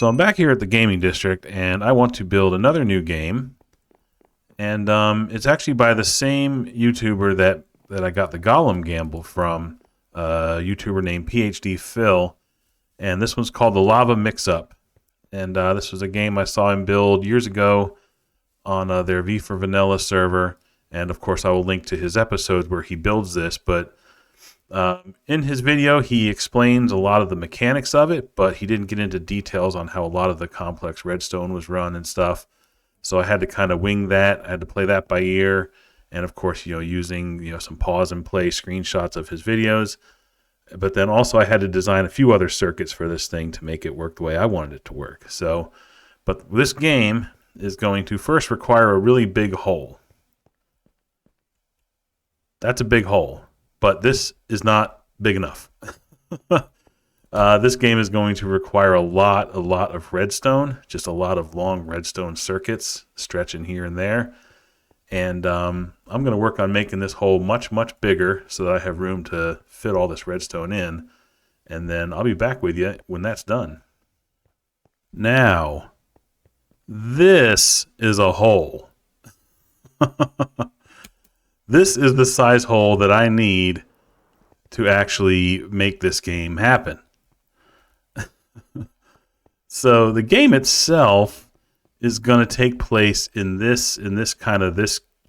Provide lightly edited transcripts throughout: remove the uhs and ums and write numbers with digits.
So I'm back here at the gaming district, and I want to build another new game. And it's actually by the same YouTuber that I got the Gollum Gamble from, a YouTuber named PhD Phil. And this one's called the Lava Mix-Up. And this was a game I saw him build years ago on their V for Vanilla server. And of course, I will link to his episodes where he builds this. But in his video, he explains a lot of the mechanics of it, but he didn't get into details on how a lot of the complex redstone was run and stuff. So I had to kind of wing that. I had to play that by ear. And of course, using, some pause and play screenshots of his videos. But then also I had to design a few other circuits for this thing to make it work the way I wanted it to work. So, but this game is going to first require a really big hole. That's a big hole, but this is not big enough. This game is going to require a lot of redstone, just a lot of long redstone circuits stretching here and there. And I'm going to work on making this hole much bigger so that I have room to fit all this redstone in. And then I'll be back with you when that's done. Now, this is a hole. This is the size hole that I need to actually make this game happen. So the game itself is going to take place in this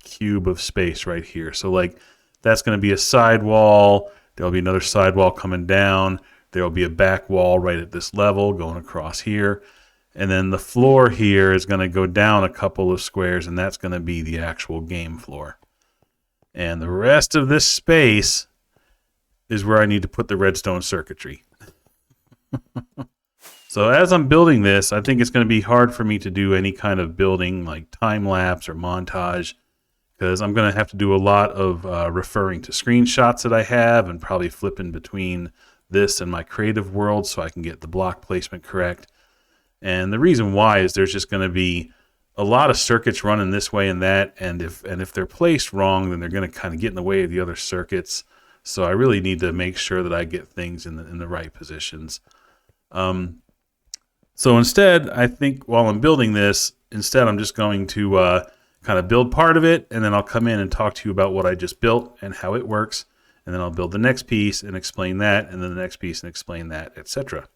cube of space right here. So like that's going to be a side wall. There'll be another side wall coming down. There'll be a back wall right at this level going across here. And then the floor here is going to go down a couple of squares, and that's going to be the actual game floor. And the rest of this space is where I need to put the redstone circuitry. So as I'm building this, I think it's going to be hard for me to do any kind of building like time lapse or montage, because I'm going to have to do a lot of referring to screenshots that I have and probably flipping between this and my creative world so I can get the block placement correct. And the reason why is there's just going to be a lot of circuits running this way and that, and if they're placed wrong, then they're going to kind of get in the way of the other circuits. So I really need to make sure that I get things in the right positions. So instead, I think while I'm building this, I'm just going to kind of build part of it, and then I'll come in and talk to you about what I just built and how it works, and then I'll build the next piece and explain that, and then the next piece and explain that, etc.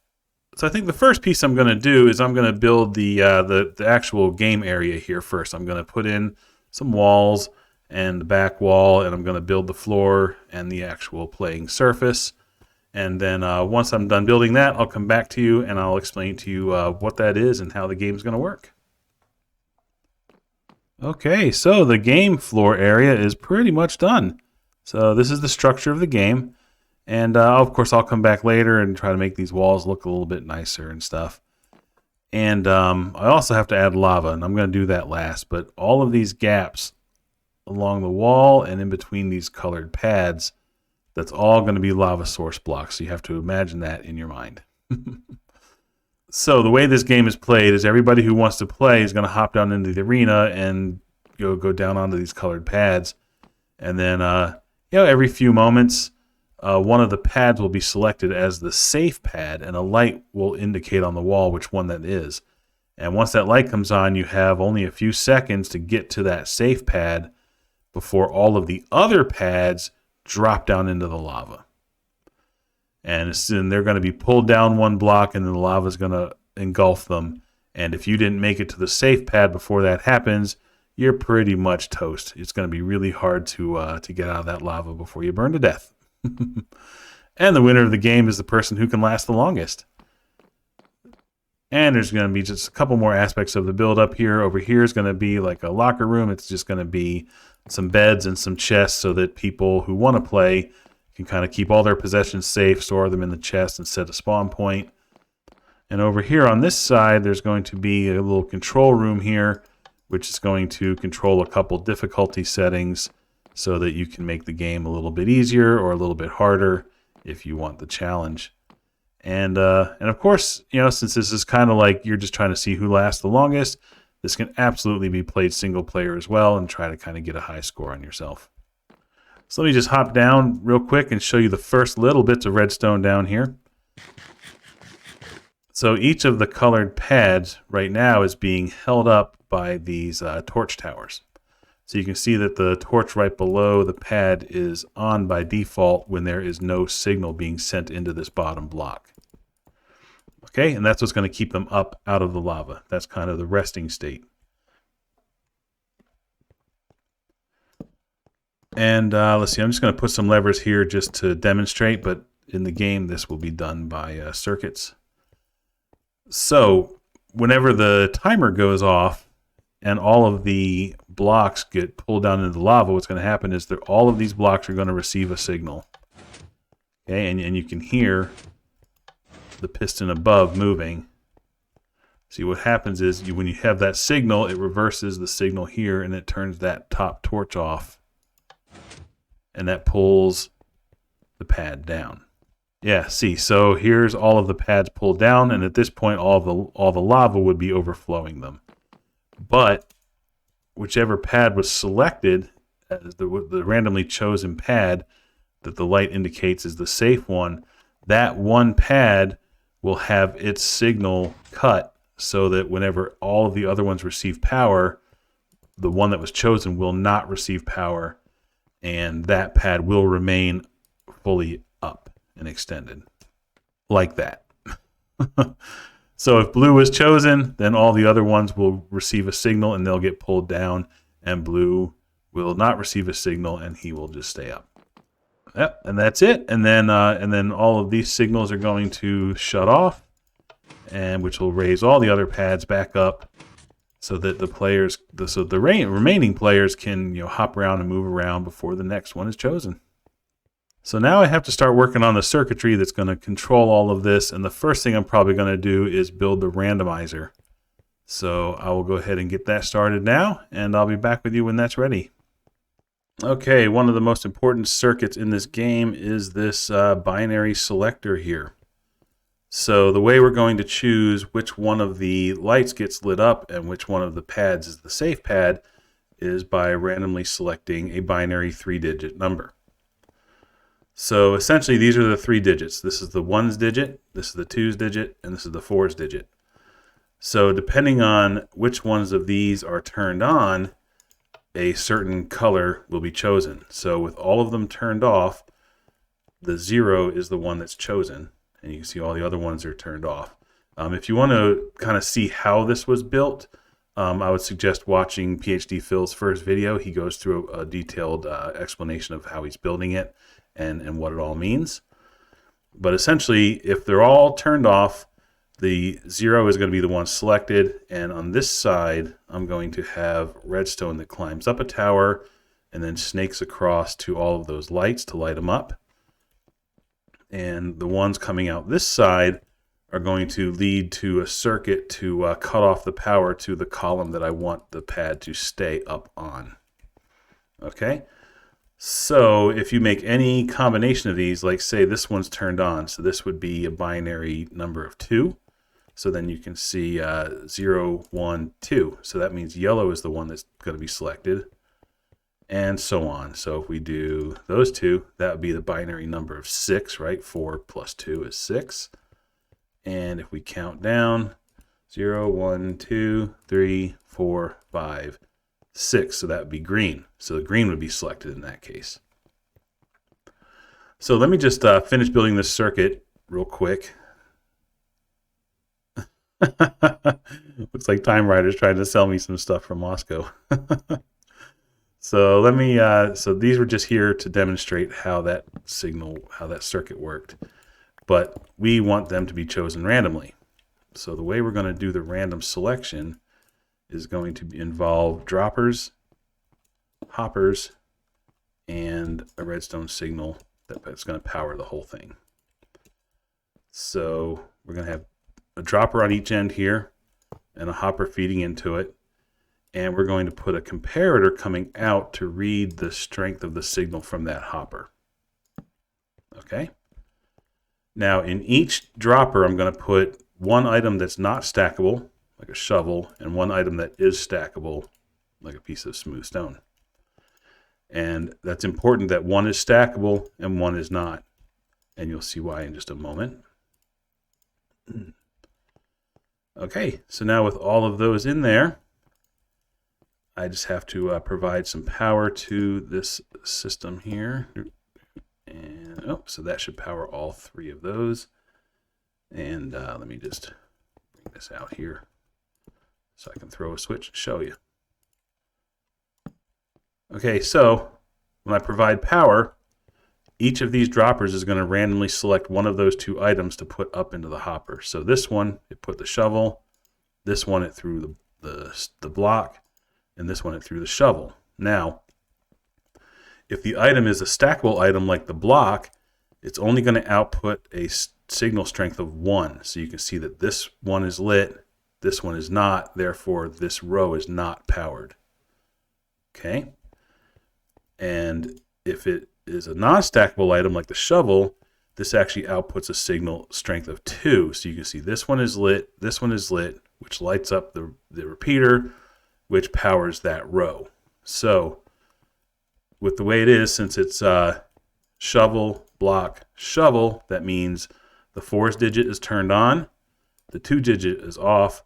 So I think the first piece I'm going to do is I'm going to build the actual game area here first. I'm going to put in some walls and the back wall, and I'm going to build the floor and the actual playing surface. And then once I'm done building that, I'll come back to you and I'll explain to you what that is and how the game's going to work. Okay, so the game floor area is pretty much done. So this is the structure of the game. And of course, I'll come back later and try to make these walls look a little bit nicer and stuff. And I also have to add lava, and I'm going to do that last. But all of these gaps along the wall and in between these colored pads, that's all going to be lava source blocks. So you have to imagine that in your mind. So the way this game is played is everybody who wants to play is going to hop down into the arena and go down onto these colored pads. And then every few moments, one of the pads will be selected as the safe pad, and a light will indicate on the wall which one that is. And once that light comes on, you have only a few seconds to get to that safe pad before all of the other pads drop down into the lava. And they're going to be pulled down one block, and then the lava is going to engulf them. And if you didn't make it to the safe pad before that happens, you're pretty much toast. It's going to be really hard to get out of that lava before you burn to death. And the winner of the game is the person who can last the longest. And there's going to be just a couple more aspects of the build up here. Over here is going to be like a locker room. It's just going to be some beds and some chests so that people who want to play can kind of keep all their possessions safe, store them in the chest, and set a spawn point. And over here on this side, there's going to be a little control room here, which is going to control a couple difficulty settings so that you can make the game a little bit easier or a little bit harder if you want the challenge. And of course, since this is kind of like you're just trying to see who lasts the longest, this can absolutely be played single player as well and try to kind of get a high score on yourself. So let me just hop down real quick and show you the first little bits of redstone down here. So each of the colored pads right now is being held up by these torch towers. So you can see that the torch right below the pad is on by default when there is no signal being sent into this bottom block. Okay, and that's what's going to keep them up out of the lava. That's kind of the resting state. And let's see, I'm just going to put some levers here just to demonstrate, but in the game this will be done by circuits. So whenever the timer goes off and all of the blocks get pulled down into the lava, what's going to happen is that all of these blocks are going to receive a signal. Okay, and you can hear the piston above moving. See, what happens is when you have that signal, it reverses the signal here and it turns that top torch off. And that pulls the pad down. Yeah, see, so here's all of the pads pulled down, and at this point all the lava would be overflowing them. But whichever pad was selected as the randomly chosen pad that the light indicates is the safe one, that one pad will have its signal cut so that whenever all of the other ones receive power, the one that was chosen will not receive power, and that pad will remain fully up and extended like that. So if blue was chosen, then all the other ones will receive a signal and they'll get pulled down, and blue will not receive a signal and he will just stay up. Yep, and that's it. And then all of these signals are going to shut off, and which will raise all the other pads back up so that the remaining players can hop around and move around before the next one is chosen. So now I have to start working on the circuitry that's going to control all of this, and the first thing I'm probably going to do is build the randomizer. So I will go ahead and get that started now, and I'll be back with you when that's ready. Okay, one of the most important circuits in this game is this binary selector here. So the way we're going to choose which one of the lights gets lit up and which one of the pads is the safe pad is by randomly selecting a binary 3-digit number. So essentially these are the 3 digits. This is the 1's digit, this is the 2's digit, and this is the 4's digit. So depending on which ones of these are turned on, a certain color will be chosen. So with all of them turned off, the 0 is the one that's chosen. And you can see all the other ones are turned off. If you want to kind of see how this was built, I would suggest watching PhD Phil's first video. He goes through a detailed explanation of how he's building it and what it all means. But essentially, if they're all turned off, the 0 is going to be the one selected. And on this side, I'm going to have redstone that climbs up a tower and then snakes across to all of those lights to light them up. And the ones coming out this side are going to lead to a circuit to cut off the power to the column that I want the pad to stay up on. Okay, so if you make any combination of these, like say this one's turned on, so this would be a binary number of 2. So then you can see 0, 1, 2. So that means yellow is the one that's going to be selected, and so on. So if we do those two, that would be the binary number of 6, right? 4 plus 2 is 6. And if we count down, 0, 1, 2, 3, 4, 5, 6. So that would be green. So the green would be selected in that case. So let me just finish building this circuit real quick. Looks like Time Rider's trying to sell me some stuff from Moscow. So let me, so these were just here to demonstrate how that circuit worked. But we want them to be chosen randomly. So the way we're going to do the random selection is going to involve droppers, hoppers, and a redstone signal that's going to power the whole thing. So we're going to have a dropper on each end here and a hopper feeding into it. And we're going to put a comparator coming out to read the strength of the signal from that hopper. Okay. Now in each dropper, I'm going to put one item that's not stackable, like a shovel, and one item that is stackable, like a piece of smooth stone. And that's important that one is stackable and one is not. And you'll see why in just a moment. Okay, so now with all of those in there, I just have to provide some power to this system here. And so that should power all three of those. And let me just bring this out here so I can throw a switch and show you. Okay, so when I provide power, each of these droppers is going to randomly select one of those two items to put up into the hopper. So this one, it put the shovel. This one, it threw the block. And this one, it threw the shovel. Now, if the item is a stackable item like the block, it's only going to output a signal strength of 1. So you can see that this one is lit, this one is not, therefore this row is not powered. Okay? And if it is a non-stackable item like the shovel, this actually outputs a signal strength of 2. So you can see this one is lit, which lights up the repeater, which powers that row. So with the way it is, since it's shovel, block, shovel, that means the 4's digit is turned on, the 2 digit is off,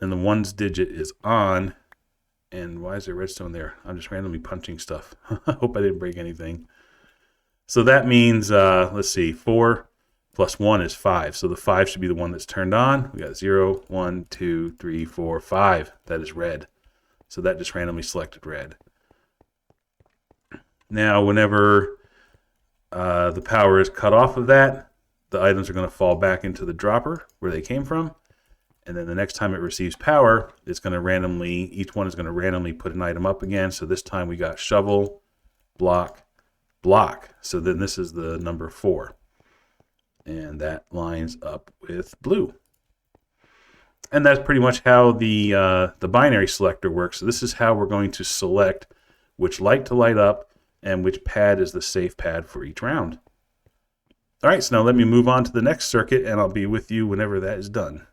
and the 1's digit is on. And why is there redstone there? I'm just randomly punching stuff. I hope I didn't break anything. So that means, let's see, 4 plus 1 is 5. So the 5 should be the one that's turned on. We got 0, 1, 2, 3, 4, 5. That is red. So that just randomly selected red. Now, whenever the power is cut off of that, the items are going to fall back into the dropper where they came from. And then the next time it receives power, it's going to randomly, each one is going to randomly put an item up again. So this time we got shovel, block, block. So then this is the number 4. And that lines up with blue. And that's pretty much how the binary selector works. So this is how we're going to select which light to light up and which pad is the safe pad for each round. All right, so now let me move on to the next circuit, and I'll be with you whenever that is done.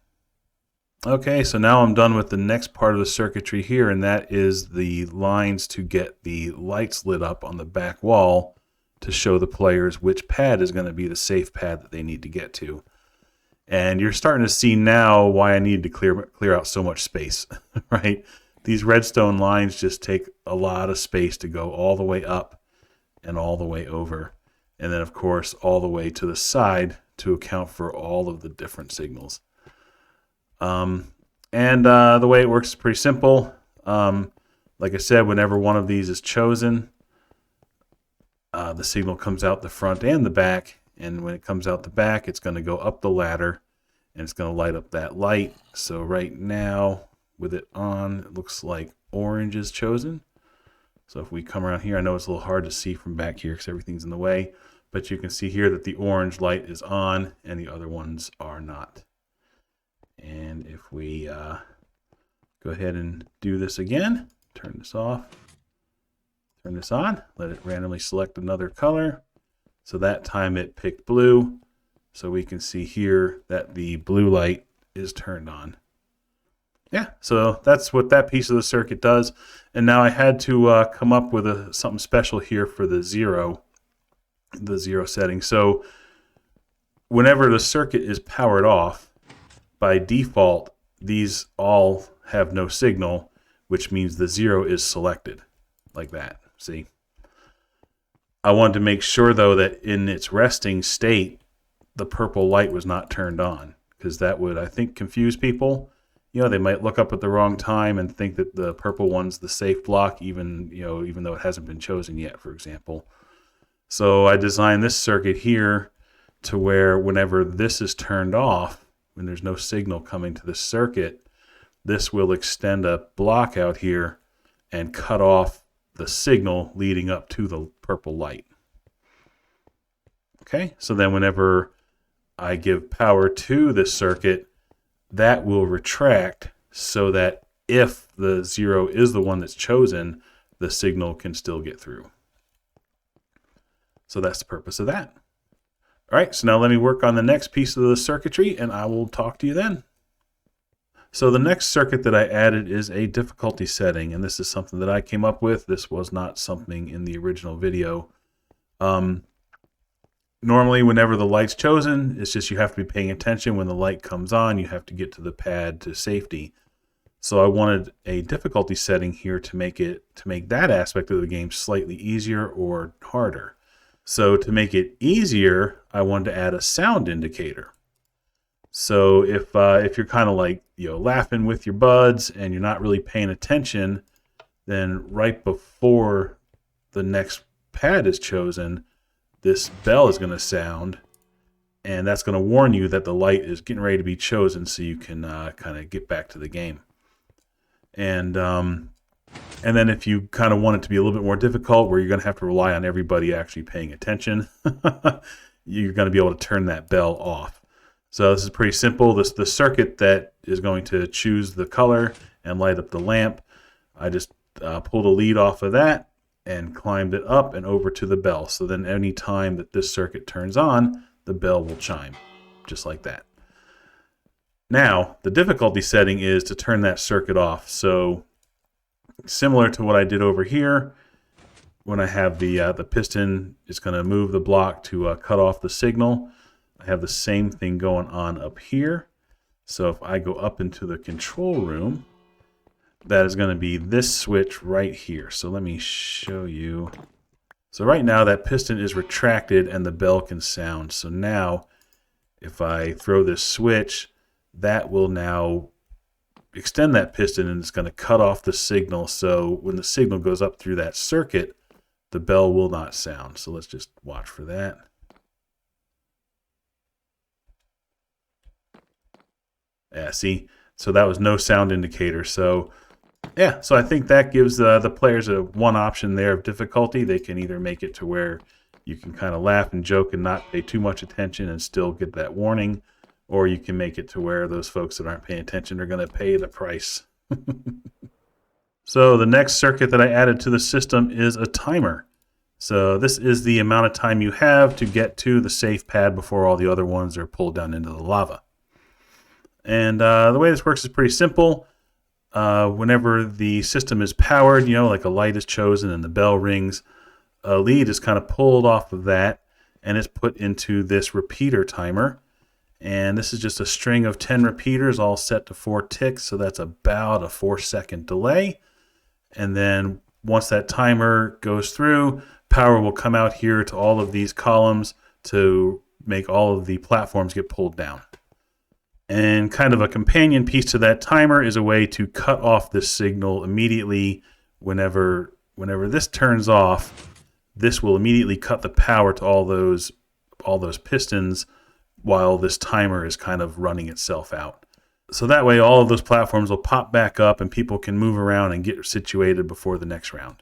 Okay, so now I'm done with the next part of the circuitry here, and that is the lines to get the lights lit up on the back wall to show the players which pad is going to be the safe pad that they need to get to. And you're starting to see now why I need to clear out so much space, right? These redstone lines just take a lot of space to go all the way up and all the way over. And then, of course, all the way to the side to account for all of the different signals. The way it works is pretty simple. Like I said, whenever one of these is chosen, the signal comes out the front and the back. And when it comes out the back, it's going to go up the ladder and it's going to light up that light. So right now, with it on, it looks like orange is chosen. So if we come around here, I know it's a little hard to see from back here because everything's in the way, but you can see here that the orange light is on and the other ones are not. And if we go ahead and do this again, turn this off, turn this on, let it randomly select another color. So that time it picked blue. So we can see here that the blue light is turned on. Yeah, so that's what that piece of the circuit does. And now I had to come up with something special here for the zero setting. So whenever the circuit is powered off, by default, these all have no signal, which means the 0 is selected, like that. See? I wanted to make sure, though, that in its resting state, the purple light was not turned on, because that would, I think, confuse people. You know, they might look up at the wrong time and think that the purple one's the safe block, even though it hasn't been chosen yet, for example. So I designed this circuit here to where whenever this is turned off, when there's no signal coming to the circuit, this will extend a block out here and cut off the signal leading up to the purple light. Okay, so then whenever I give power to this circuit, that will retract so that if the 0 is the one that's chosen, the signal can still get through. So that's the purpose of that. All right, so now let me work on the next piece of the circuitry and I will talk to you then. So the next circuit that I added is a difficulty setting, and this is something that I came up with. This was not something in the original video. normally whenever the light's chosen, it's just you have to be paying attention when the light comes on. You have to get to the pad to safety. So I wanted a difficulty setting here to make that aspect of the game slightly easier or harder. So to make it easier, I wanted to add a sound indicator. So if you're kind of like, laughing with your buds and you're not really paying attention, then right before the next pad is chosen, this bell is going to sound, and that's going to warn you that the light is getting ready to be chosen, so you can kind of get back to the game. And then if you kind of want it to be a little bit more difficult, where you're going to have to rely on everybody actually paying attention, you're going to be able to turn that bell off. So this is pretty simple. The circuit that is going to choose the color and light up the lamp, I just pulled a lead off of that and climbed it up and over to the bell. So then any time that this circuit turns on, the bell will chime, just like that. Now, the difficulty setting is to turn that circuit off. So similar to what I did over here, when I have the piston, it's going to move the block to cut off the signal. I have the same thing going on up here. So if I go up into the control room, that is going to be this switch right here. So let me show you. So right now that piston is retracted and the bell can sound. So now if I throw this switch, that will now extend that piston and it's going to cut off the signal. So when the signal goes up through that circuit, the bell will not sound. So let's just watch for that. Yeah, see? So that was no sound indicator. So yeah, so I think that gives the players one option there of difficulty. They can either make it to where you can kind of laugh and joke and not pay too much attention and still get that warning, or you can make it to where those folks that aren't paying attention are going to pay the price. So the next circuit that I added to the system is a timer. So this is the amount of time you have to get to the safe pad before all the other ones are pulled down into the lava. And the way this works is pretty simple. Whenever the system is powered, like a light is chosen and the bell rings, a lead is kind of pulled off of that and it's put into this repeater timer. And this is just a string of 10 repeaters all set to 4 ticks. So that's about a 4-second delay. And then once that timer goes through, power will come out here to all of these columns to make all of the platforms get pulled down. And kind of a companion piece to that timer is a way to cut off this signal immediately. Whenever this turns off, this will immediately cut the power to all those pistons while this timer is kind of running itself out. So that way all of those platforms will pop back up and people can move around and get situated before the next round.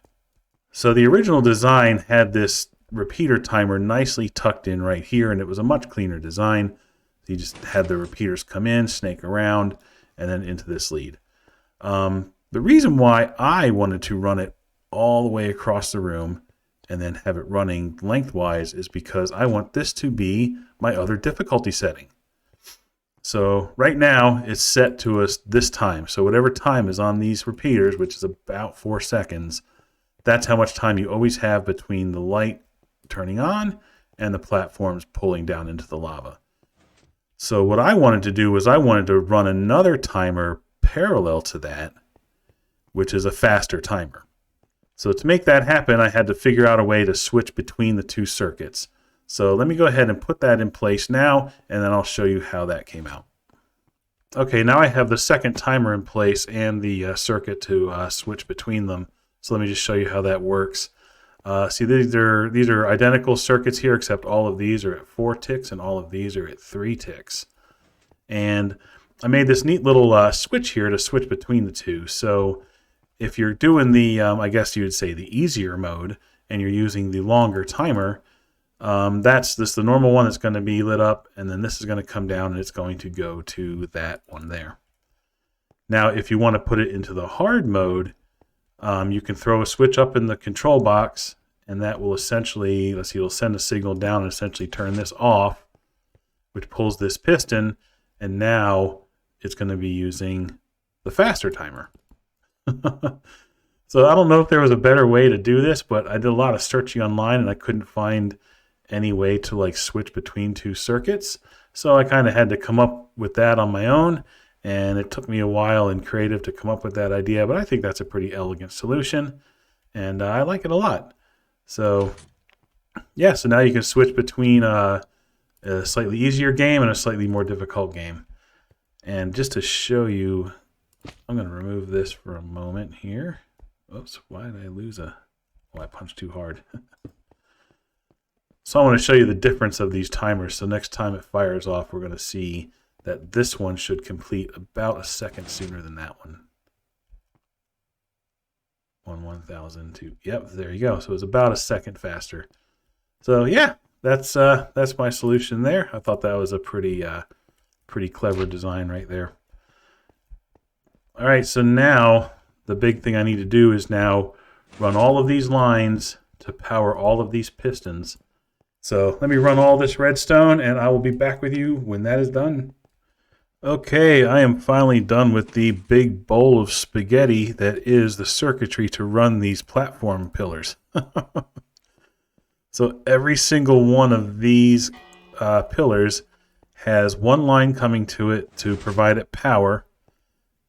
So the original design had this repeater timer nicely tucked in right here, and it was a much cleaner design. You just had the repeaters come in, snake around, and then into this lead. The reason why I wanted to run it all the way across the room and then have it running lengthwise is because I want this to be my other difficulty setting. So right now it's set to us this time. So whatever time is on these repeaters, which is about 4 seconds, that's how much time you always have between the light turning on and the platforms pulling down into the lava. So what I wanted to do was I wanted to run another timer parallel to that, which is a faster timer. So to make that happen, I had to figure out a way to switch between the two circuits. So let me go ahead and put that in place now, and then I'll show you how that came out. Okay, now I have the second timer in place and the circuit to switch between them. So let me just show you how that works. See, these are identical circuits here, except all of these are at 4 ticks and all of these are at 3 ticks. And I made this neat little switch here to switch between the two. So if you're doing the, I guess you would say the easier mode, and you're using the longer timer, that's the normal one that's going to be lit up, and then this is going to come down and it's going to go to that one there. Now, if you want to put it into the hard mode, you can throw a switch up in the control box, and that will essentially, let's see, it'll send a signal down and essentially turn this off, which pulls this piston, and now it's going to be using the faster timer. So I don't know if there was a better way to do this, but I did a lot of searching online and I couldn't find any way to like switch between two circuits. So I kind of had to come up with that on my own, and it took me a while in creative to come up with that idea, but I think that's a pretty elegant solution, and I like it a lot. So yeah, so now you can switch between a slightly easier game and a slightly more difficult game. And just to show you, I'm going to remove this for a moment here. Oops, why did I lose a... Oh, I punched too hard. So I want to show you the difference of these timers. So next time it fires off, we're going to see that this one should complete about a second sooner than that one. 1/1002. Yep, there you go. So it's about a second faster. So yeah, that's my solution there. I thought that was a pretty clever design right there. All right, so now the big thing I need to do is now run all of these lines to power all of these pistons. So let me run all this redstone, and I will be back with you when that is done. Okay, I am finally done with the big bowl of spaghetti that is the circuitry to run these platform pillars. So every single one of these pillars has one line coming to it to provide it power.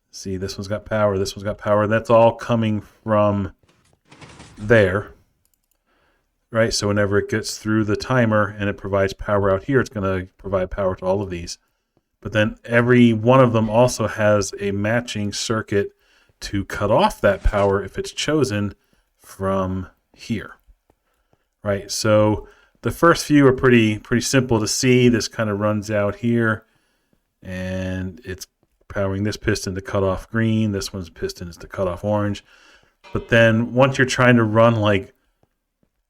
See, this one's got power, this one's got power. That's all coming from there. Right, so whenever it gets through the timer and it provides power out here, it's going to provide power to all of these. But then every one of them also has a matching circuit to cut off that power if it's chosen from here. Right, so the first few are pretty simple to see. This kind of runs out here, and it's powering this piston to cut off green. This one's piston is to cut off orange. But then once you're trying to run like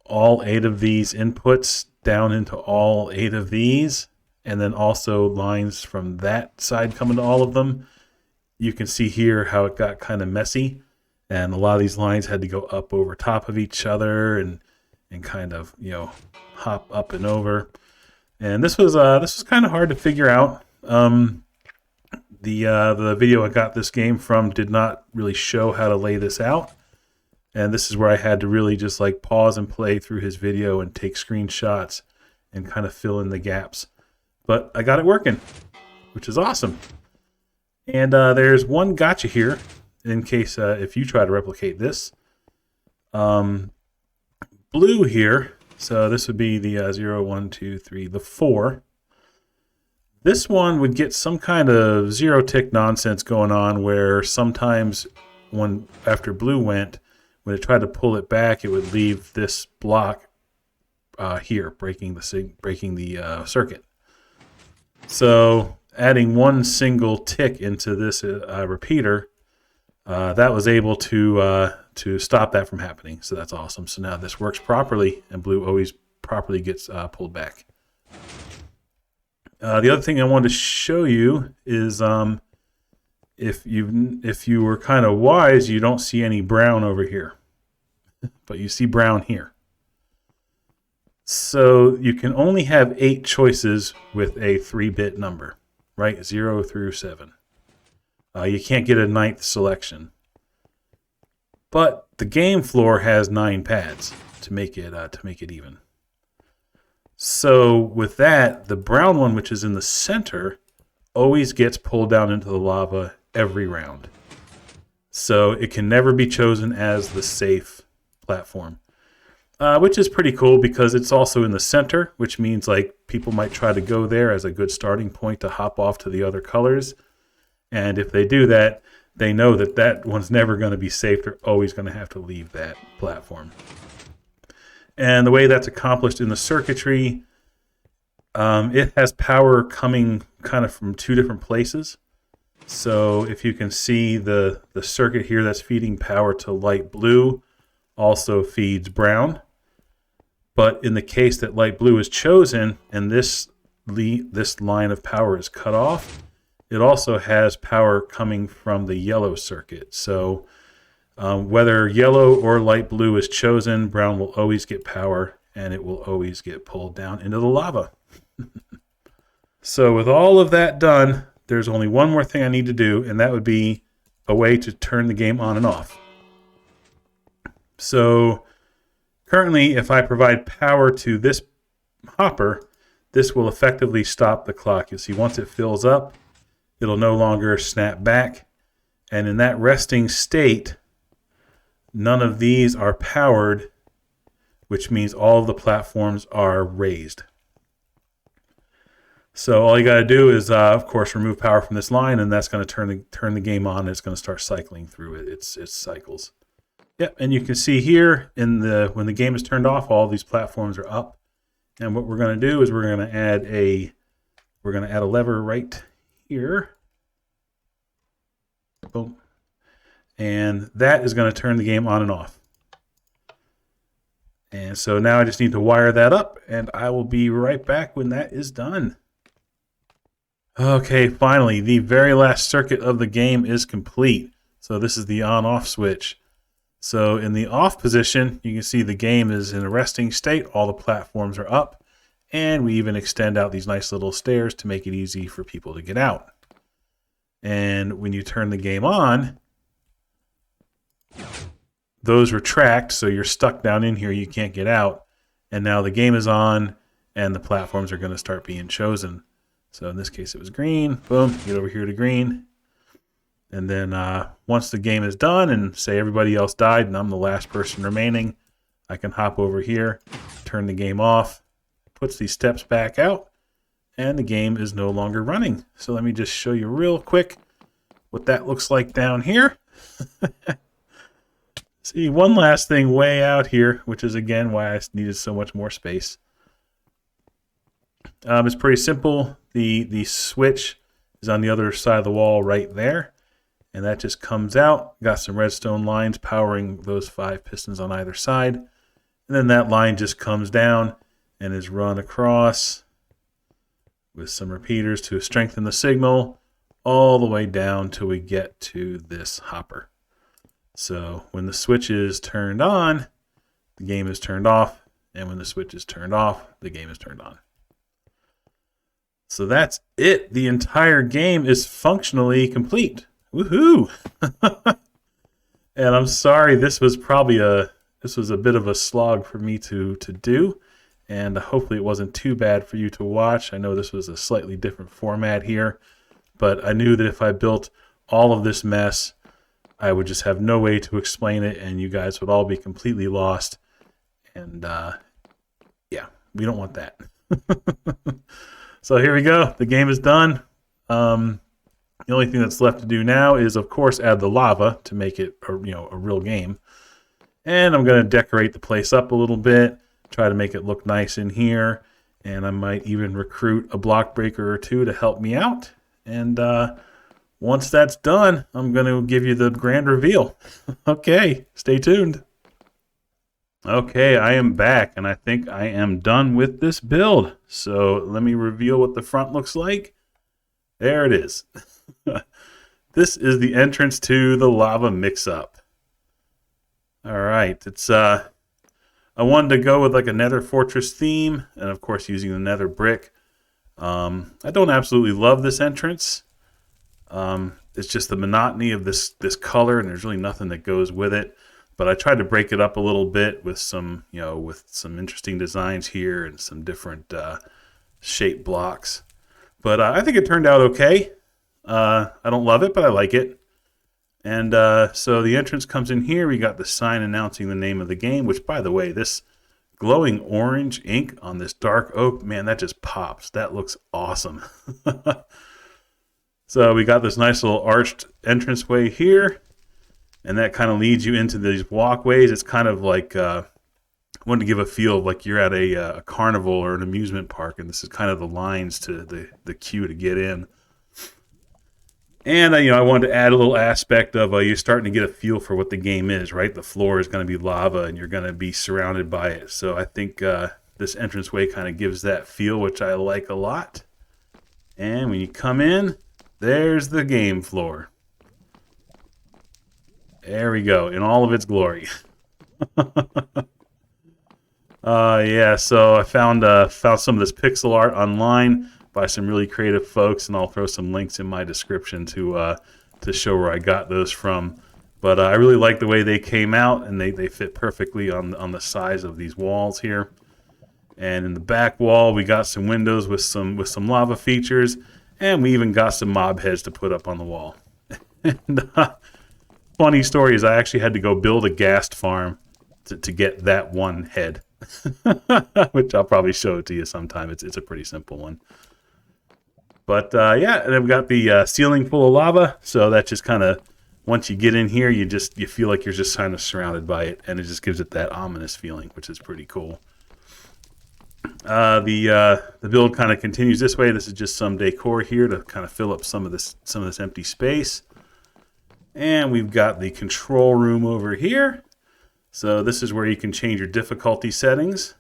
all 8 of these inputs down into all 8 of these, and then also lines from that side coming to all of them, you can see here how it got kind of messy, and a lot of these lines had to go up over top of each other and kind of, you know, hop up and over. And this was kind of hard to figure out. The video I got this game from did not really show how to lay this out. And this is where I had to really just like pause and play through his video and take screenshots and kind of fill in the gaps. But I got it working, which is awesome. And there's one gotcha here in case if you try to replicate this. Blue here, so this would be the 0, 1, 2, 3, the 4. This one would get some kind of zero tick nonsense going on where sometimes when after blue went, when it tried to pull it back, it would leave this block here, breaking the circuit. So adding one single tick into this repeater, that was able to stop that from happening. So that's awesome. So now this works properly, and blue always properly gets pulled back. The other thing I wanted to show you is if you were kind of wise, you don't see any brown over here, but you see brown here. So you can only have 8 choices with a 3-bit number, right? 0 through 7. You can't get a 9th selection. But the game floor has 9 pads to make it even. So with that, the brown one, which is in the center, always gets pulled down into the lava every round. So it can never be chosen as the safe platform, which is pretty cool because it's also in the center, which means like people might try to go there as a good starting point to hop off to the other colors. And if they do that, they know that that one's never going to be safe. They're always going to have to leave that platform. And the way that's accomplished in the circuitry, it has power coming kind of from 2 different places. So if you can see the circuit here that's feeding power to light blue also feeds brown. But in the case that light blue is chosen and this line of power is cut off, it also has power coming from the yellow circuit. So whether yellow or light blue is chosen, brown will always get power, and it will always get pulled down into the lava. So with all of that done, there's only one more thing I need to do, and that would be a way to turn the game on and off. So currently, if I provide power to this hopper, this will effectively stop the clock. You'll see once it fills up, it'll no longer snap back. And in that resting state, none of these are powered, which means all of the platforms are raised. So all you got to do is, of course, remove power from this line, and that's going to turn the game on. And it's going to start cycling through its cycles. Yep, and you can see here when the game is turned off, all these platforms are up. And what we're going to do is we're going to add a lever right here. Boom. And that is going to turn the game on and off. And so now I just need to wire that up, and I will be right back when that is done. Okay, finally, the very last circuit of the game is complete. So this is the on-off switch. So in the off position, you can see the game is in a resting state. All the platforms are up, and we even extend out these nice little stairs to make it easy for people to get out. And when you turn the game on, those retract, so you're stuck down in here, you can't get out. And now the game is on, and the platforms are going to start being chosen. So in this case, it was green. Boom, get over here to green. And then once the game is done, and say everybody else died, and I'm the last person remaining, I can hop over here, turn the game off, puts these steps back out, and the game is no longer running. So let me just show you real quick what that looks like down here. See, one last thing way out here, which is again why I needed so much more space. It's pretty simple. The switch is on the other side of the wall right there, and that just comes out. Got some redstone lines powering those 5 pistons on either side, and then that line just comes down and is run across with some repeaters to strengthen the signal all the way down till we get to this hopper. So when the switch is turned on, the game is turned off, and when the switch is turned off, the game is turned on. So that's it. The entire game is functionally complete. Woohoo! And I'm sorry, this was a bit of a slog for me to do, and hopefully it wasn't too bad for you to watch. I know this was a slightly different format here, but I knew that if I built all of this mess, I would just have no way to explain it, and you guys would all be completely lost. And yeah, we don't want that. So here we go. The game is done. The only thing that's left to do now is, of course, add the lava to make it a real game. And I'm going to decorate the place up a little bit, try to make it look nice in here. And I might even recruit a block breaker or two to help me out. And once that's done, I'm going to give you the grand reveal. Okay, stay tuned. Okay, I am back, and I think I am done with this build. So let me reveal what the front looks like. There it is. This is the entrance to the lava mix-up. All right, it's I wanted to go with like a Nether Fortress theme, and of course using the Nether brick. I don't absolutely love this entrance. It's just the monotony of this color, and there's really nothing that goes with it. But I tried to break it up a little bit with some interesting designs here and some different shape blocks. But I think it turned out okay. I don't love it, but I like it. And so the entrance comes in here. We got the sign announcing the name of the game, which, by the way, this glowing orange ink on this dark oak, man, that just pops. That looks awesome. So we got this nice little arched entranceway here. And that kind of leads you into these walkways. It's kind of like, I wanted to give a feel of like you're at a carnival or an amusement park, and this is kind of the lines to the queue to get in. And I wanted to add a little aspect of you're starting to get a feel for what the game is, right? The floor is going to be lava, and you're going to be surrounded by it. So I think this entranceway kind of gives that feel, which I like a lot. And when you come in, there's the game floor. There we go, in all of its glory. Yeah, so I found some of this pixel art online by some really creative folks, and I'll throw some links in my description to show where I got those from. But I really like the way they came out, and they fit perfectly on the size of these walls here. And in the back wall, we got some windows with some lava features, and we even got some mob heads to put up on the wall. And, funny story is I actually had to go build a Ghast farm to get that one head, which I'll probably show it to you sometime. It's a pretty simple one. But yeah, and then we've got the ceiling full of lava, so that just kind of, once you get in here, you feel like you're just kind of surrounded by it, and it just gives it that ominous feeling, which is pretty cool. The build kind of continues this way. This is just some decor here to kind of fill up some of this empty space. And we've got the control room over here. So this is where you can change your difficulty settings.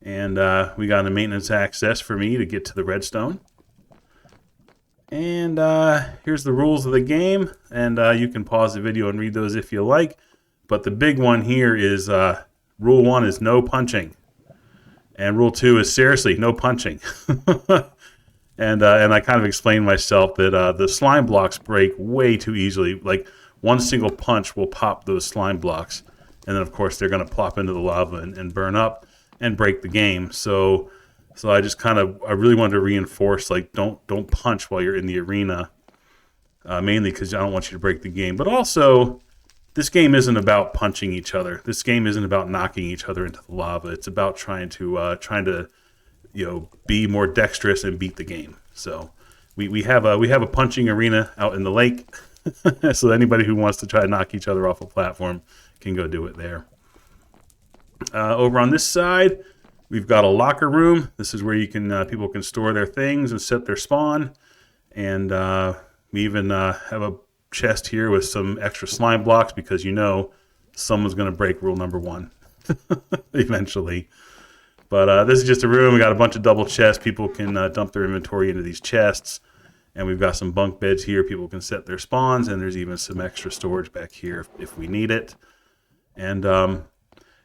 And we got a maintenance access for me to get to the redstone. And here's the rules of the game. And you can pause the video and read those if you like. But the big one here is rule 1 is no punching. And rule 2 is seriously no punching. And I kind of explained myself that the slime blocks break way too easily. Like one single punch will pop those slime blocks. And then of course they're going to plop into the lava and burn up and break the game. So I just I really wanted to reinforce, like, don't punch while you're in the arena. Mainly because I don't want you to break the game. But also, this game isn't about punching each other. This game isn't about knocking each other into the lava. It's about trying to be more dexterous and beat the game. So we have a punching arena out in the lake. So anybody who wants to try to knock each other off a platform can go do it there. Over on this side, we've got a locker room. This is where you can people can store their things and set their spawn. And we even have a chest here with some extra slime blocks because someone's going to break rule number 1 eventually. But this is just a room. We got a bunch of double chests. People can dump their inventory into these chests. And we've got some bunk beds here. People can set their spawns. And there's even some extra storage back here if we need it. And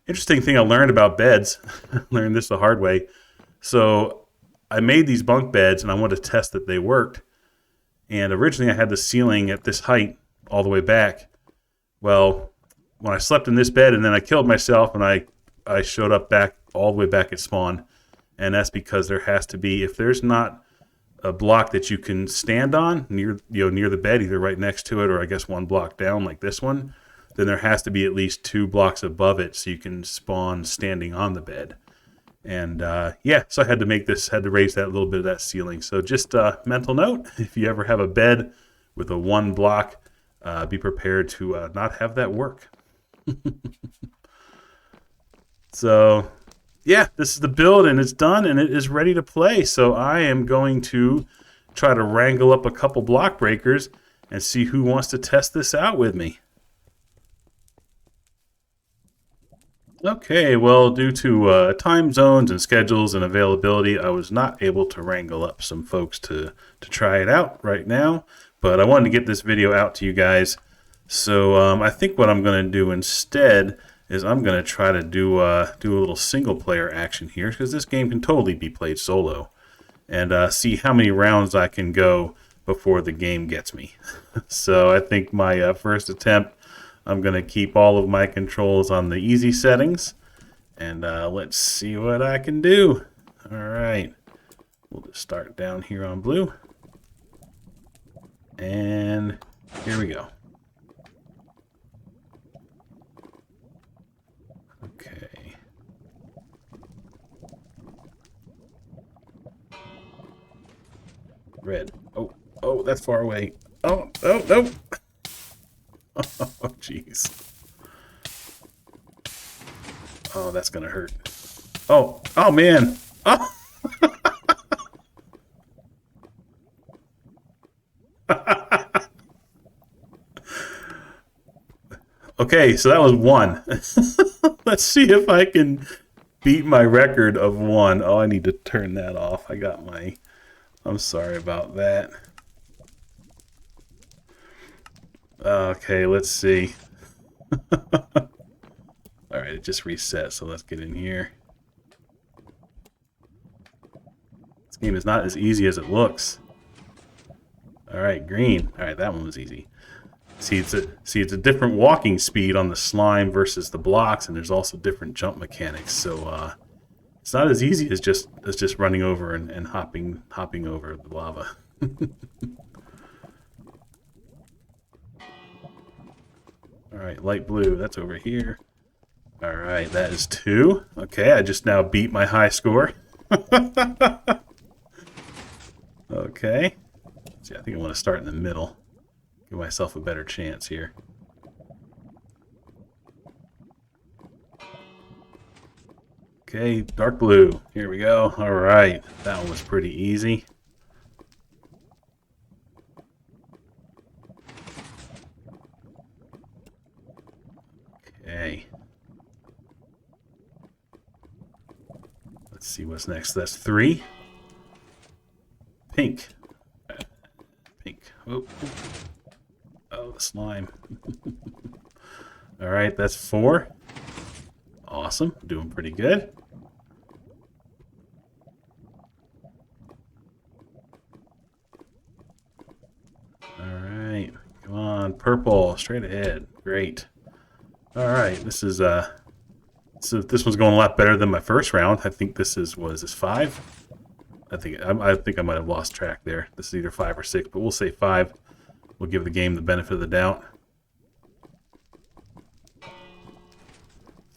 interesting thing I learned about beds. I learned this the hard way. So I made these bunk beds, and I wanted to test that they worked. And originally I had the ceiling at this height all the way back. Well, when I slept in this bed and then I killed myself, and I showed up back all the way back at spawn. And that's because there has to be, if there's not a block that you can stand on near the bed, either right next to it or I guess one block down like this one, then there has to be at least 2 blocks above it so you can spawn standing on the bed. And yeah, so I had to raise that little bit of that ceiling. So just a mental note, if you ever have a bed with a 1 block, be prepared to not have that work. So yeah, this is the build, and it's done, and it is ready to play. So I am going to try to wrangle up a couple block breakers and see who wants to test this out with me. Okay, well, due to time zones and schedules and availability, I was not able to wrangle up some folks to try it out right now. But I wanted to get this video out to you guys. So I think what I'm going to do instead is I'm going to try to do a little single player action here, because this game can totally be played solo, and see how many rounds I can go before the game gets me. So I think my first attempt, I'm going to keep all of my controls on the easy settings, and let's see what I can do. All right, we'll just start down here on blue, and here we go. Okay. Red. Oh, that's far away. Oh, no. Oh, jeez. Oh, that's gonna hurt. Oh, man. Oh. Okay, so that was 1. Let's see if I can beat my record of 1. Oh, I need to turn that off. I'm sorry about that. Okay, let's see. Alright, it just reset, so let's get in here. This game is not as easy as it looks. Alright, green. Alright, that one was easy. See, it's a different walking speed on the slime versus the blocks, and there's also different jump mechanics. So It's not as easy as just running over and hopping over the lava. All right, light blue. That's over here. All right, that is 2. Okay, I just now beat my high score. Okay. See, I think I want to start in the middle. Give myself a better chance here. Okay, dark blue. Here we go. All right, that one was pretty easy. Okay. Let's see what's next. That's 3. Pink. Pink. Oh, the slime. All right, that's 4. Awesome. Doing pretty good. All right. Come on, purple. Straight ahead. Great. All right. This is so this one's going a lot better than my first round. I think this is, was this 5? I think I might have lost track there. This is either 5 or 6, but we'll say 5. We'll give the game the benefit of the doubt.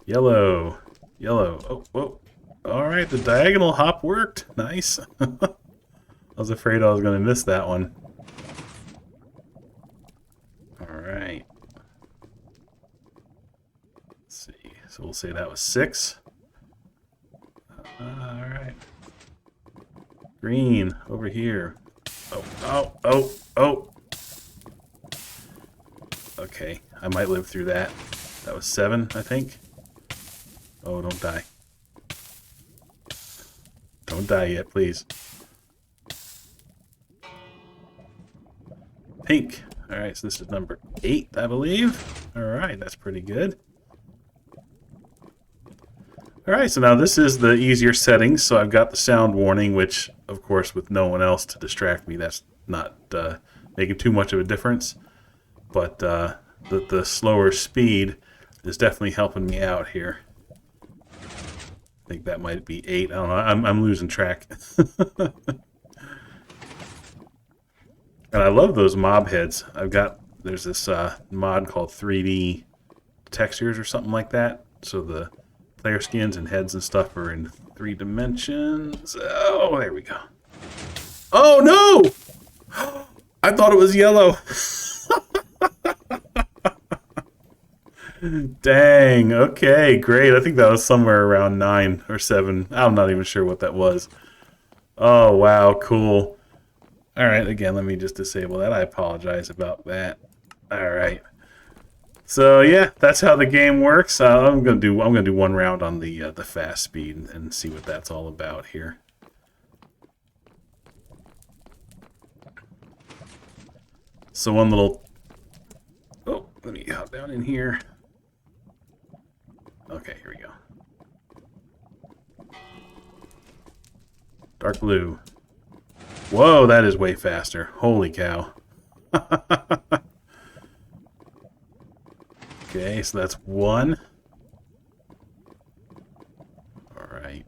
Yellow. Yellow. Oh, whoa. All right, the diagonal hop worked. Nice. I was afraid I was going to miss that one. All right. Let's see. So we'll say that was 6. All right. Green over here. Oh. Okay, I might live through that. That was 7, I think. Oh, don't die. Don't die yet, please. Pink. All right, so this is number 8, I believe. All right, that's pretty good. All right, so now this is the easier settings. So I've got the sound warning, which, of course, with no one else to distract me, that's not making too much of a difference. But the slower speed is definitely helping me out here. I think that might be 8. I don't know. I'm losing track. And I love those mob heads. There's this mod called 3D textures or something like that. So the player skins and heads and stuff are in 3 dimensions. Oh, there we go. Oh, no! I thought it was yellow. Dang. Okay, great. I think that was somewhere around 9 or 7. I'm not even sure what that was. Oh, wow. Cool. All right. Again, let me just disable that. I apologize about that. All right. So yeah, that's how the game works. I'm gonna do 1 round on the fast speed and see what that's all about here. So one little. Oh, let me hop down in here. Okay, here we go. Dark blue. Whoa, that is way faster. Holy cow. Okay, so that's 1. All right.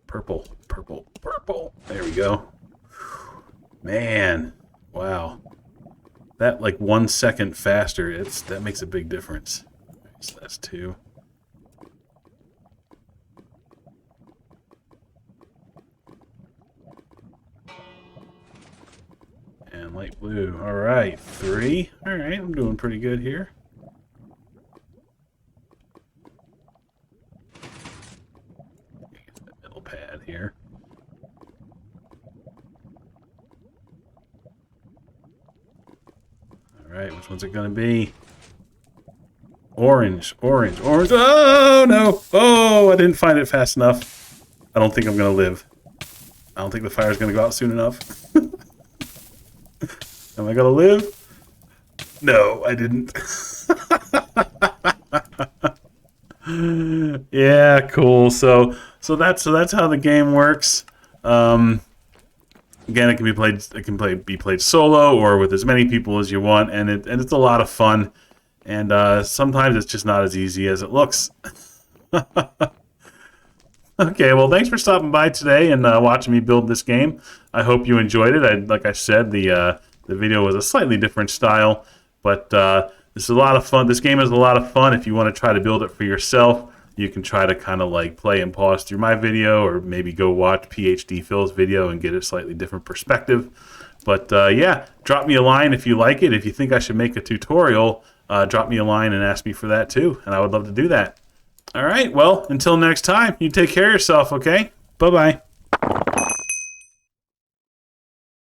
Purple, purple, purple. There we go. Man, wow. That like 1 second faster, that makes a big difference. So that's 2. And light blue. All right, 3. All right, I'm doing pretty good here. Get the middle pad here. All right, which one's it going to be? Orange, orange, orange. Oh, no. Oh, I didn't find it fast enough. I don't think I'm going to live. I don't think the fire's going to go out soon enough. Am I gonna live? No, I didn't. Yeah, cool. So that's how the game works. Again, it can be played. Be played solo or with as many people as you want, and it's a lot of fun. And sometimes it's just not as easy as it looks. Okay, well, thanks for stopping by today and watching me build this game. I hope you enjoyed it. Like I said, the video was a slightly different style, but this is a lot of fun. This game is a lot of fun. If you want to try to build it for yourself, you can try to kind of like play and pause through my video, or maybe go watch PhD Phil's video and get a slightly different perspective. But yeah, drop me a line if you like it. If you think I should make a tutorial, drop me a line and ask me for that too, and I would love to do that. All right, well, until next time, you take care of yourself, okay? Bye-bye.